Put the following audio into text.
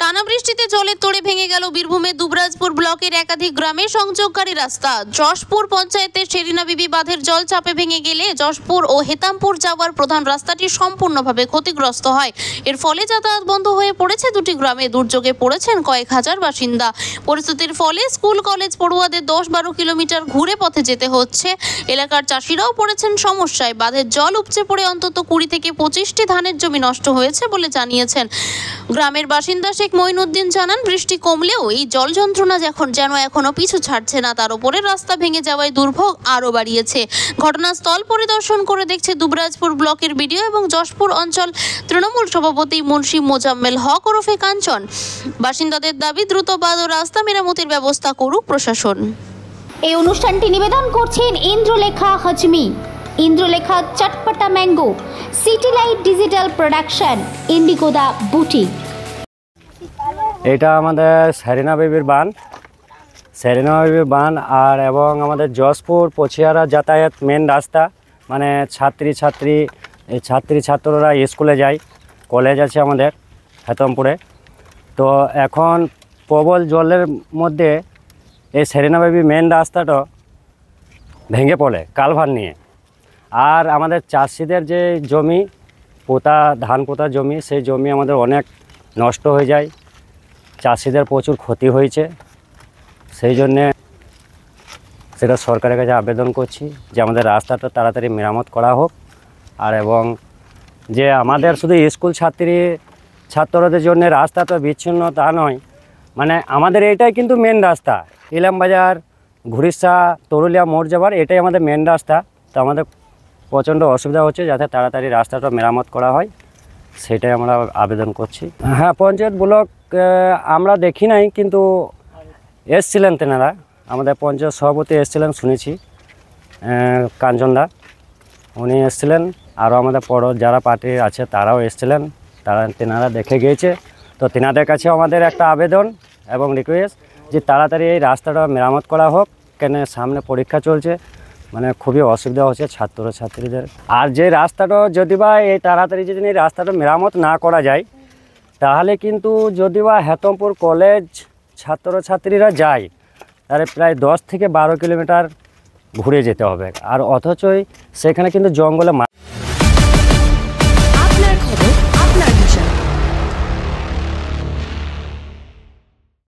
টানা বৃষ্টিতে জলের তোড়ে ভেঙে গেল বীরভূমের দুবরাজপুর ব্লকের একাধিক গ্রামের সংযোগকারী রাস্তা। যশপুর পঞ্চায়েতের শেরিনা বিবি বাঁধের জল চাপে ভেঙে গেলে যশপুর ও হেতামপুর যাওয়ার প্রধান রাস্তাটি সম্পূর্ণভাবে ক্ষতিগ্রস্ত হয়। এর ফলে যাতায়াত বন্ধ হয়ে পড়েছে দুটি গ্রামে। দুর্যোগে পড়েছেন কয়েক হাজার বাসিন্দা। পরিস্থিতির ফলে স্কুল কলেজ পড়ুয়াদের 10-12 কিলোমিটার ঘুরে পথে যেতে হচ্ছে। এলাকার চাষিরাও পড়েছেন সমস্যায়। বাঁধের জল উপচে পড়ে অন্তত 20 থেকে 25টি ধানের জমি নষ্ট হয়েছে বলে জানিয়েছেন গ্রামের বাসিন্দা শেখ মঈনুদ্দিন। জানান, বৃষ্টি কমলেও এই জল যন্ত্রণা যেন এখনো পিছু ছাড়ছে না। তার উপরে রাস্তা ভেঙে যাওয়ায় দুর্ভোগ আরও বাড়িয়েছে। ঘটনাস্থল পরিদর্শন করে দেখছে দুবরাজপুর ব্লকের বিডিও এবং যশপুর অঞ্চল তৃণমূল সভাপতি মুন্সি মোজাম্মেল হক ওরফে কাঞ্চন। বাসিন্দাদের দাবি, দ্রুত বাঁধ ও রাস্তা মেরামতির ব্যবস্থা করুক প্রশাসন। এই অনুষ্ঠানটি নিবেদন করছেন Indralekha Hajmi, Indralekha Chatpata mango, city light digital production, ইন্ডিগোদা বুটিক। এটা আমাদের শেরিনা বিবির বান আর এবং আমাদের যশপুর পছিয়ারা যাতায়াত মেন রাস্তা, মানে ছাত্ররা স্কুলে যায়, কলেজ আছে আমাদের হেতমপুরে। তো এখন প্রবল জলের মধ্যে এই শেরিনা বিবি মেন রাস্তাটা ভেঙে পড়ে কালভার নিয়ে। আর আমাদের চাষিদের যে জমি ধান পোতা জমি, সেই জমি আমাদের অনেক নষ্ট হয়ে যায়। চাষিদের প্রচুর ক্ষতি হয়েছে। সেই জন্যে সেটা সরকারের কাছে আবেদন করছি যে আমাদের রাস্তাটা তাড়াতাড়ি মেরামত করা হোক। আর এবং যে আমাদের শুধু স্কুল ছাত্রদের জন্য রাস্তাটা বিচ্ছিন্ন তা নয়, মানে আমাদের এইটাই কিন্তু মেন রাস্তা। ইলামবাজার, ঘুরিসা, তরুলিয়া মোড় যাবার এটাই আমাদের মেন রাস্তা। তো আমাদের প্রচণ্ড অসুবিধা হচ্ছে, যাতে তাড়াতাড়ি রাস্তাটা মেরামত করা হয়, সেটাই আমরা আবেদন করছি। হ্যাঁ, পঞ্চায়েত ব্লক আমরা দেখি নাই, কিন্তু এসছিলেন তেনারা, আমাদের পঞ্চায়েত সভাপতি এসছিলেন শুনেছি, কাঞ্চনদা উনি এসছিলেন। আরও আমাদের যারা পার্টি আছে তারাও এসছিলেন, তেনারা দেখে গিয়েছে। তো তেনাদের কাছে আমাদের একটা আবেদন এবং রিকোয়েস্ট যে তাড়াতাড়ি এই রাস্তাটা মেরামত করা হোক, কেন সামনে পরীক্ষা চলছে, মানে খুবই অসুবিধা হচ্ছে ছাত্রছাত্রীদের। আর যে রাস্তাটা যদি বা এই তাড়াতাড়ি যদি এই রাস্তাটা মেরামত না করা যায়, তাহলে কিন্তু যদি বা হেতমপুর কলেজ ছাত্রছাত্রীরা যায়, তাহলে প্রায় 10 থেকে 12 কিলোমিটার ঘুরে যেতে হবে। আর অথচই সেখানে কিন্তু জঙ্গলে